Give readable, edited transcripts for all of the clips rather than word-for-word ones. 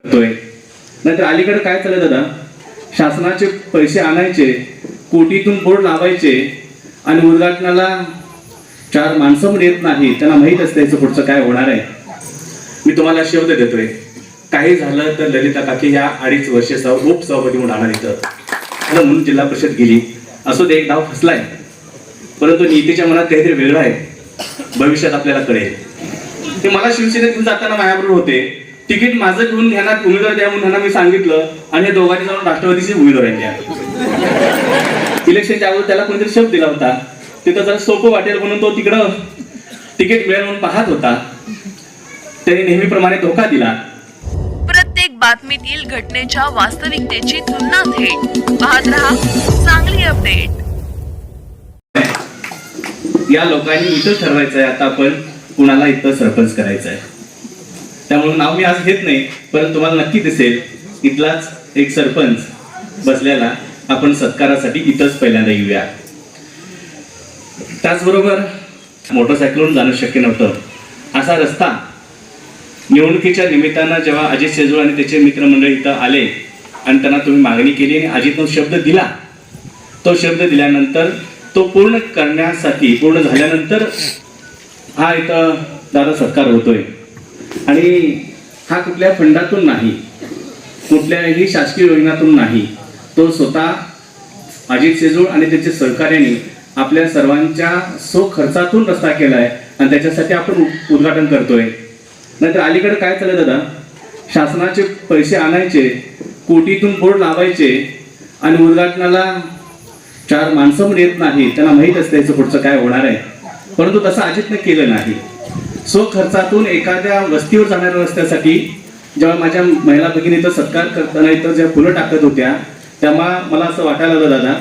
नाहीतर अलीकडे काय चाललं दादा, शासनाचे पैसे आणायचे, कोटीतून बोर्ड लावायचे आणि उद्घाटनाला 4 माणसं पण येत नाही, त्यांना माहित असतं याचं पुढचं काय होणार आहे. मी तुम्हाला शब्द देतोय, काही झालं तर ललिता काकी ह्या 2.5 वर्ष उपसभापती म्हणून राहणार इथं म्हणून जिल्हा परिषद गेली. असो दे, एक डाव फसलाय, परंतु नीतीच्या मनात काहीतरी वेगळं आहे, भविष्यात आपल्याला कळेल. ते मला शिवसेनेतून जाताना माझ्याबरोबर होते, तिकीट माझं घेऊन ह्यांना उमेदवार द्या म्हणून ह्यांना मी सांगितलं आणि हे दोघांनी जाऊन राष्ट्रवादीचे उमेदवार द्या. इलेक्शनच्या अगोदर त्याला कोणीतरी शब्द दिला होता, तिथं जरा सोपं वाटेल म्हणून तो तिकडं तिकीट मिळेल म्हणून पाहत होता, त्याने नेहमीप्रमाणे धोका दिला. प्रत्येक बातमीतील घटनेच्या वास्तविकतेची तुलना थेट पाहत रहा सांगली अपडेट. या लोकांनी इथं ठरवायचंय आता आपण कुणाला इथं सरपंच करायचंय. त्यामुळे नाव मी आज घेत नाही, परंतु तुम्हाला नक्की दिसेल इथलाच एक सरपंच बसलेला. आपण सत्कारासाठी इथंच पहिल्यांदा येऊया. त्याचबरोबर मोटरसायकलवरून जाणं शक्य नव्हतं, असा रस्ता निवडणुकीच्या निमित्तानं जेव्हा अजित शेजूळ आणि त्याचे मित्रमंडळी इथं आले आणि त्यांना तुम्ही मागणी केली आणि अजितनं शब्द दिला, तो शब्द दिल्यानंतर तो पूर्ण करण्यासाठी पूर्ण झाल्यानंतर हा इथं दादा सत्कार होतोय. आणि हा कुठल्या फंडातून नाही, कुठल्याही शासकीय योजनातून नाही, तो स्वतः अजित शेजूळ आणि त्याच्या सहकार्याने आपल्या सर्वांच्या खर्चातून रस्ता केलाय आणि त्याच्यासाठी आपण उद्घाटन करतोय. नाहीतर अलीकडे काय चाललं दादा, शासनाचे पैसे आणायचे, कोटीतून बोर्ड लावायचे आणि उद्घाटनाला 4 माणसं पण येत नाही, त्यांना माहित असतं याचं पुढचं काय होणार आहे. परंतु तसं अजितनं केलं नाही. खर्चातून एखाद्या वस्तीवर जाणाऱ्या रस्त्यासाठी जेव्हा माझ्या महिला भगिनीचा सत्कार करताना इथं ज्या फुलं टाकत होत्या, तेव्हा मला असं वाटायला लागलं दादा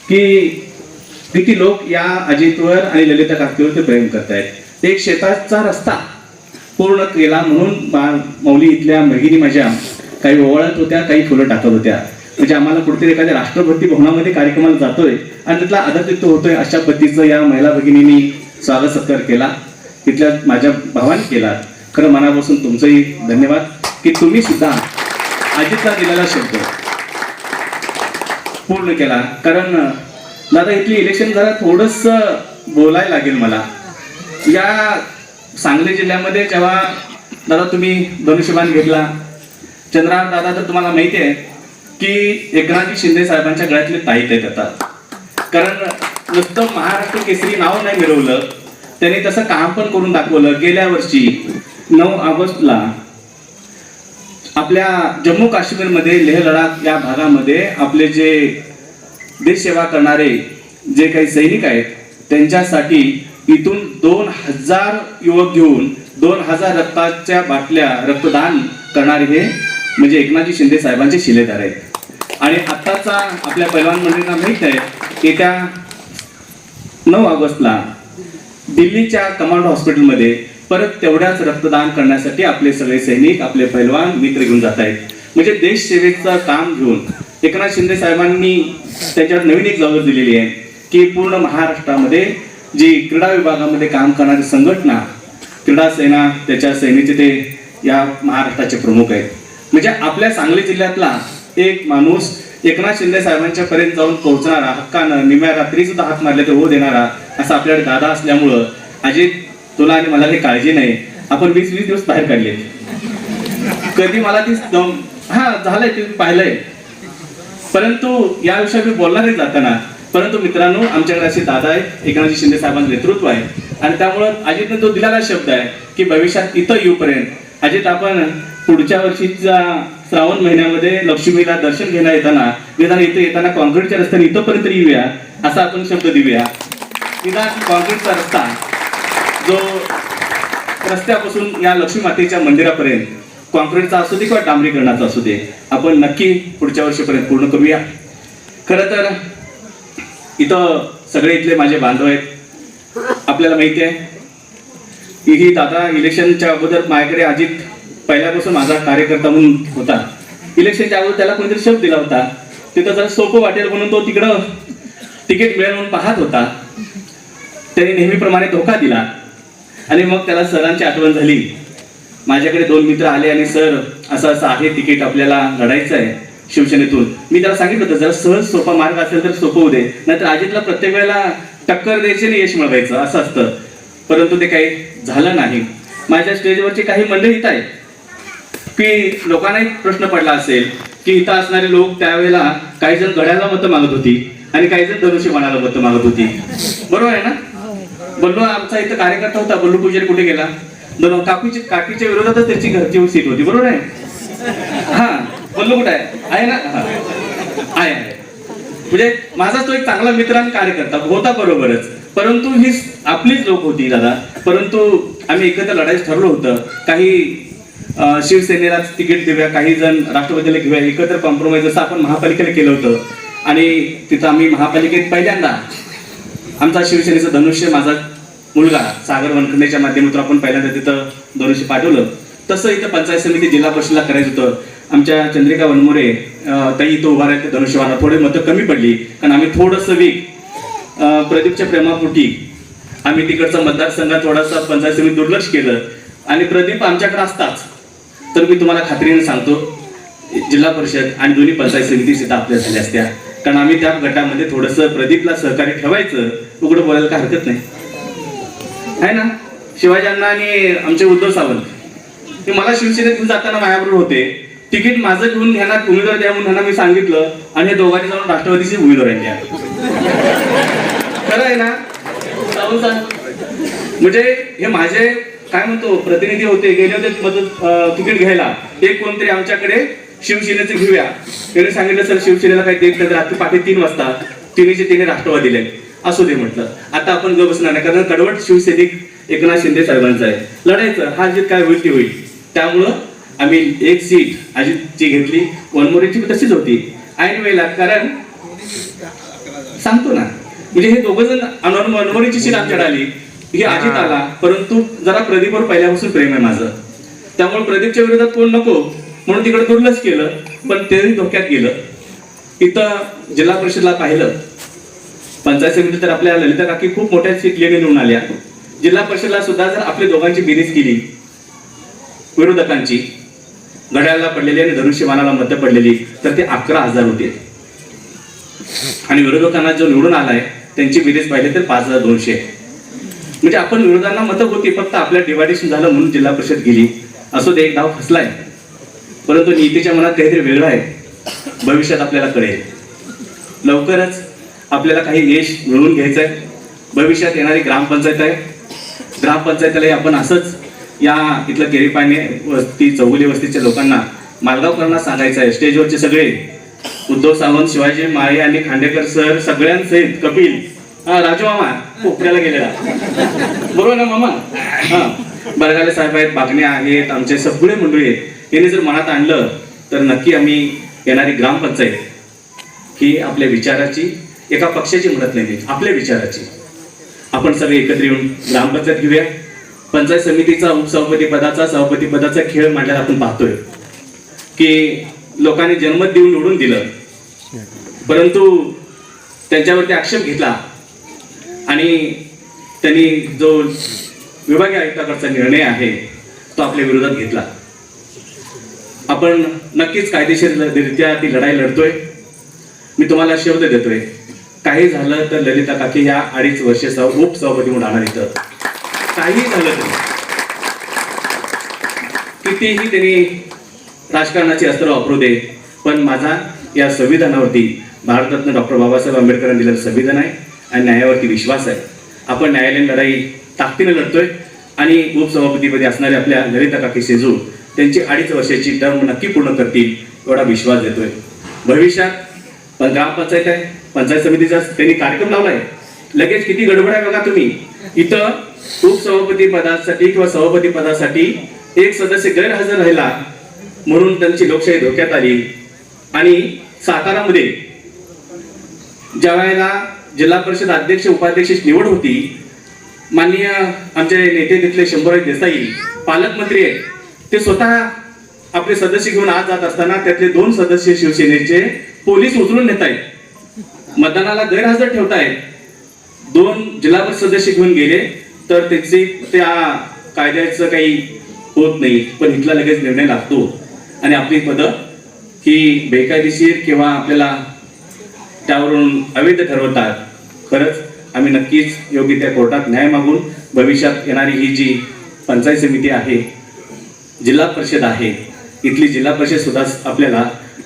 की किती लोक या अजितवर आणि ललिता काकीवर ते प्रेम करतायत. एक शेताचा रस्ता पूर्ण केला म्हणून मौली इथल्या भगिनी माझ्या काही ओवाळत होत्या, काही फुलं टाकत होत्या. म्हणजे आम्हाला कुठेतरी एखाद्या राष्ट्रभक्ती भवनामध्ये कार्यक्रमाला जातोय आणि तिथला आदरातिथ्य होतोय, अशा पद्धतीचं या महिला भगिनींनी स्वागत सत्कार केला, तिथल्या माझ्या भावाने केला. खरं मनापासून तुमचंही धन्यवाद की तुम्ही सुद्धा अजितला दिलेला शब्द पूर्ण केला. कारण दादा इथली इलेक्शन जरा थोडंसं बोलायला लागेल मला. या सांगली जिल्ह्यामध्ये जेव्हा दादा तुम्ही धनुष्यबाण घेतला, चंद्रहार दादा, तर तुम्हाला माहिती आहे की एकनाथजी शिंदे साहेबांच्या गळ्यातले ताईत आहेत आता. कारण नुसतं महाराष्ट्र केसरी नाव नाही मिळवलं, त्यांनी तसं काम पण करून दाखवलं. गेल्या वर्षी 9 ऑगस्टला आपल्या जम्मू काश्मीरमध्ये लेह लडाख या भागामध्ये आपले जे देश सेवा करणारे जे काही सैनिक आहेत त्यांच्यासाठी इथून 2000 युवक घेऊन 2000 रक्ताच्या बाटल्या रक्तदान करणारे हे म्हणजे एकनाथजी शिंदे साहेबांचे शिलेदार आहेत. आणि आत्ताचा आपल्या पैलवान मंडळींना माहित आहे, येत्या 9 ऑगस्टला दिल्लीच्या कमांडो हॉस्पिटलमध्ये परत तेवढ्याच रक्तदान करण्यासाठी आपले सगळे सैनिक, आपले पैलवान मित्र घेऊन जात आहेत. म्हणजे देश सेवेचं काम घेऊन एकनाथ शिंदे साहेबांनी त्याच्यात नवीन एक जबाबदारी दिलेली आहे की पूर्ण महाराष्ट्रामध्ये जी क्रीडा विभागामध्ये काम करणारी संघटना क्रीडा सेना, त्याच्या सेनेचे ते या महाराष्ट्राचे प्रमुख आहेत. म्हणजे आपल्या सांगली जिल्ह्यातला एक माणूस एकनाथ शिंदे साहेबांच्या पर्यंत जाऊन पोहोचणारा, हक्कानं निम्या रात्री सुद्धा हात मारले तर हो देणारा असा आपल्याकडे दादा असल्यामुळं अजित, तुला आणि मला काही काळजी नाही, आपण 20-20 दिवस बाहेर काढले. कधी मला ती झालंय ते पाहिलंय, परंतु या विषयावर मी बोलणार आहे जाताना. परंतु मित्रांनो, आमच्याकडे असे दादा आहेत, एकनाथजी शिंदे साहेबांचं नेतृत्व आहे आणि त्यामुळं अजितने जो दिलेला शब्द आहे की भविष्यात इथं येऊपर्यंत अजित आपण पुढच्या वर्षीच्या श्रावण महिन्यामध्ये लक्ष्मीला दर्शन घेण्यात येताना इथं येताना कॉन्क्रीटच्या रस्त्याने इथंपर्यंत येऊया असा आपण शब्द देऊया. निदान कॉन्क्रीटचा रस्ता जो रस्त्यापासून या लक्ष्मी मातेच्या मंदिरापर्यंत कॉन्क्रीटचा असू दे किंवा डांबरीकरणाचा असू दे, आपण नक्की पुढच्या वर्षीपर्यंत पूर्ण करूया. खरं तर इथं सगळे इथले माझे बांधव आहेत. आपल्याला माहिती आहे ही दादा इलेक्शनच्या अगोदर माझ्याकडे अजित पहिल्यापासून माझा कार्यकर्ता म्हणून होता. इलेक्शनच्या अगोदर त्याला कोणीतरी शब्द दिला होता, तिथं जरा सोपं वाटेल म्हणून तो तिकडं तिकीट मिळेल म्हणून पाहत होता, त्याने नेहमीप्रमाणे धोका दिला. आणि मग त्याला सरांची आठवण झाली. माझ्याकडे 2 मित्र आले आणि सर असं असं आहे तिकीट आपल्याला लढायचं आहे शिवसेनेतून. मी त्याला सांगितलं होतं जरा सहज सोपा मार्ग असेल तर सोपं होऊ दे, नाहीतर अजितला प्रत्येक वेळेला टक्कर द्यायची आणि यश मिळवायचं असं असतं. परंतु ते काही झालं नाही. माझ्या स्टेजवरची काही मंडळी इथं आहेत की लोकांना एक प्रश्न पडला असेल की इथं असणारे लोक त्यावेळेला काही जण घड्याला मतं मागत होती आणि काही जण धनुष्यबाणाला मतं मागत होती. बरोबर आहे ना? बल्लू आमचा इथं कार्यकर्ता होता, बल्लू पुजारी कुठे गेला? काकीच्या विरोधातच त्याची घरची सीट होती. बरोबर आहे? हा, बल्लू कुठे आहे ना? हा आहे. म्हणजे माझा तो एक चांगला मित्र आणि कार्यकर्ता होता बरोबरच, परंतु ही आपलीच लोक होती दादा. परंतु आम्ही एकत्र लढायचं ठरलं होतं. काही शिवसेनेला तिकीट देऊया, काही जण राष्ट्रवादीला घेऊया, एकत्र कॉम्प्रोमाइज जसं आपण महापालिकेला केलं होतं. आणि तिथं आम्ही महापालिकेत पहिल्यांदा आमचा शिवसेनेचं धनुष्य, माझा मुलगा सागर वनखंडेच्या माध्यमातून आपण पहिल्यांदा तिथं धनुष्य पाठवलं. तसं इथं पंचायत समिती जिल्हा परिषदला करायचं होतं. आमच्या चंद्रिका वनमोरे ताई इथं उभा राहिले धनुष्यबाणा, थोडी मतं कमी पडली कारण आम्ही थोडंसं प्रदीपच्या प्रेमापोटी आम्ही तिकडचा मतदारसंघात थोडासा पंचायत समिती दुर्लक्ष केलं. आणि प्रदीप आमच्याकडे असताच तर मी तुम्हाला खात्रीने सांगतो जिल्हा परिषद आणि दोन्ही पंचायत समिती सीटा आपल्या झाल्या असत्या, कारण आम्ही त्या गटामध्ये थोडंसं प्रदीपला सहकार्य ठेवायचं. उघडं बोलायला काय हरकत नाही आहे ना? शिवाजी अण्णा आणि आमचे उद्धव सावंत ते मला शिवसेनेतून जाताना माझ्याबरोबर होते. तिकीट माझं घेऊन घ्यायला उमेदवार द्या म्हणून त्यांना मी सांगितलं आणि हे दोघांनी जाऊन राष्ट्रवादीचे उमेदवार आणल्या. खरं आहे ना? म्हणजे हे माझे काय म्हणतो प्रतिनिधी होते, गेले होते मदत तिकीट घ्यायला. एक कोणतरी आमच्याकडे शिवसेनेचं घेऊया, त्याने सांगितलं सर शिवसेनेला काही देत नाही, रात्री पाठी 3 वाजता तिने राष्ट्रवादीला असू दे म्हटलं. आता आपण ग बसणार नाही कारण कडवट शिवसैनिक एकनाथ शिंदे साहेबांचं आहे. लढायचं, हा जीत काय होईल ती होईल. त्यामुळं आम्ही एक सीट अजितची घेतली, वनमोरेची तशीच होती ऐन वेळेला. कारण सांगतो ना, म्हणजे हे दोघं जण वनमोरेची सीट आमच्याकडे आली, ही अजित आला. परंतु जरा प्रदीपवर पहिल्यापासून प्रेम आहे माझं, त्यामुळे प्रदीपच्या विरोधात कोण नको म्हणून तिकडे दुर्लक्ष केलं, पण तेही धोक्यात गेलं. इथं जिल्हा परिषदला पाहिलं, पंचायत समिती तर आपल्या ललिता काकी खूप मोठ्या सीट निवडून आल्या. जिल्हा परिषदला सुद्धा जर आपली दोघांची बेरीज केली, विरोधकांची घड्याळाला पडलेली आणि धनुष्यबाणाला मतं पडलेली, तर ते 11,000 होते. आणि विरोधकांना जो निवडून आलाय त्यांची बेरीज पाहिली तर 5,200. म्हणजे आपण विरोधांना मतं होती, फक्त आपल्या डिवायडेशन झालं म्हणून जिल्हा परिषद गेली. असो दे, एक डाव फसलाय, परंतु नीतीच्या मनात काहीतरी वेगळं आहे. भविष्यात आपल्याला कळेल. लवकरच आपल्याला काही यश मिळवून घ्यायचंय. भविष्यात येणारी ग्रामपंचायत आहे, ग्रामपंचायतीला आपण असंच या इथलं केरीपाने वस्ती, चौगुले वस्तीच्या लोकांना, मालगावकरांना सांगायचं आहे. स्टेजवरचे सगळे उद्धव सावंत, शिवाजी माळे आणि खांडेकर सर सगळ्यांसहित, कपिल, राजू मामा कोपऱ्याला गेलेला, बरोबर ना मामा? हा, बरगाले साहेब आहेत, बागणे आहेत, आमचे सगळे मंडळी आहेत. यांनी जर मनात आणलं तर नक्की आम्ही येणारी ग्रामपंचायत ही आपल्या विचाराची, एका पक्षाची म्हणत नाही, आपल्या विचाराची आपण सगळे एकत्र येऊन ग्रामपंचायत घेऊया. पंचायत समितीचा उपसभापती पदाचा, सभापती पदाचा खेळ मांडल्याला आपण पाहतोय की लोकांनी जन्मत देऊन निवडून दिलं, परंतु त्यांच्यावरती आक्षेप घेतला आणि त्यांनी जो विभागीय आयुक्ताकडचा निर्णय आहे तो आपल्या विरोधात घेतला. आपण नक्कीच कायदेशीररित्या ती लढाई लढतोय. मी तुम्हाला शब्द देतोय, काही झालं तर ललिता काकी या 2.5 वर्ष उपसभापती म्हणून राहणार. इथं काही झालं तरी, कितीही त्यांनी राजकारणाची अस्त्र वापरू दे, पण माझा या संविधानावरती, भारतरत्न डॉक्टर बाबासाहेब आंबेडकरांनी दिलेलं संविधान आहे आणि न्यायावरती विश्वास आहे. आपण न्यायालयीन लढाई ताकदीने लढतोय आणि उपसभापतीपदी असणारे आपल्या ललिता काकी शेजू त्यांची 2.5 वर्षाची टर्म नक्की पूर्ण करतील एवढा विश्वास देतोय. भविष्यात पण ग्रामपंचायत आहे, पंचायत समितीचा त्यांनी कार्यक्रम लावलाय. लगेच किती गडबड आहे बघा तुम्ही. इथं उपसभापती पदासाठी किंवा सभापती पदासाठी एक सदस्य गैरहजर राहिला म्हणून त्यांची लोकशाही धोक्यात आली. आणि सातारामध्ये ज्या वेळेला जिल्हा परिषद अध्यक्ष उपाध्यक्षाची निवड होती, माननीय आमचे नेते तिथले शंभूराज देसाई पालकमंत्री आहेत, ते स्वतः आपले सदस्य घेऊन आज जात असताना त्यातले 2 सदस्य शिवसेनेचे पोलीस उचलून नेत आहेत, मतदानाला गैरहजर ठेवतायत. 2 जिल्हा परिषद सदस्य घेऊन गेले तर त्याची त्या कायद्याचं काही होत नाही, पण इथला लगेच निर्णय लागतो. आणि आपली पदं ही बेकायदेशीर किंवा आपल्याला त्यावरून अवैध ठरवतात. खरंच आम्ही नक्कीच योग्य त्या कोर्टात न्याय मागून भविष्यात येणारी ही जी पंचायत समिती आहे, जिल्हा परिषद आहे, इथली जिल्हा परिषद सुद्धा आपल्याला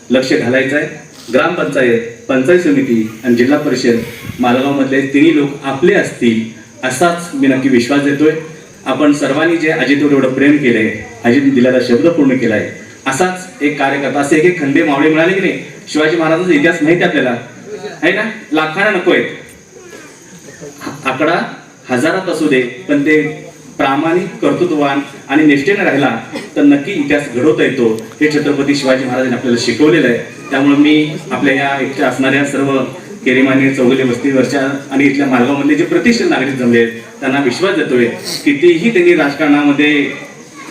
लक्ष घालायचं आहे. ग्रामपंचायत, पंचायत समिती आणि जिल्हा परिषद मालगावमधले तिन्ही लोक आपले असतील असाच मी नक्की विश्वास देतोय. आपण सर्वांनी जे अजितवर एवढं प्रेम केलंय, अजितने दिलेला शब्द पूर्ण केलाय, असाच एक कार्यकर्ता, असे एक खंडे मावळे मिळाले की नाही. शिवाजी महाराजांचा इतिहास माहिती आपल्याला आहे ना, लाखांना नको आहेत, आकडा हजारात असू दे, पण ते प्रामाणिक, कर्तृत्ववान आणि निष्ठेने राहिला तर नक्की इतिहास घडवता येतो. हे छत्रपती शिवाजी महाराजांनी आपल्याला शिकवलेलं आहे. त्यामुळे मी आपल्या या इथे असणाऱ्या सर्व केरीमाने, चौगुले वस्तीवरच्या आणि इथल्या मालगावमधले जे प्रतिष्ठित नागरिक जमले आहेत त्यांना विश्वास देतोय, कितीही त्यांनी राजकारणामध्ये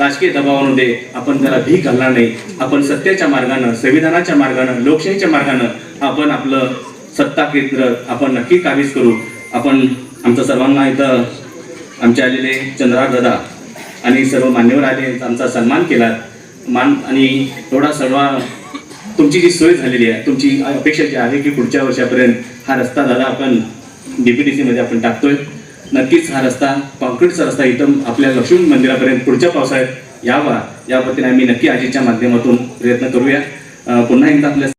राजकीय दबावामध्ये आपण त्याला भीक घालणार नाही. आपण सत्याच्या मार्गानं, संविधानाच्या मार्गानं, लोकशाहीच्या मार्गानं आपण आपलं सत्ता केंद्र आपण नक्की काबीज करू. आपण आमचं सर्वांना इथं आमचे आलेले चंद्रहार दादा आणि सर्व मान्यवर आले, आमचा सन्मान केला मान, आणि एवढा सर्व तुमची जी सोय झालेली आहे, तुमची अपेक्षा जी आहे की पुढच्या वर्षापर्यंत हा रस्ता दादा आपण DPTC मध्ये आपण टाकतोय. नक्कीच हा रस्ता, कॉन्क्रीटचा रस्ता इथं आपल्या लक्ष्मी मंदिरापर्यंत पुढच्या पावसाळ्यात यावा, या पद्धतीने आम्ही नक्की आजीच्या माध्यमातून प्रयत्न करूया. पुन्हा एकदा आपल्या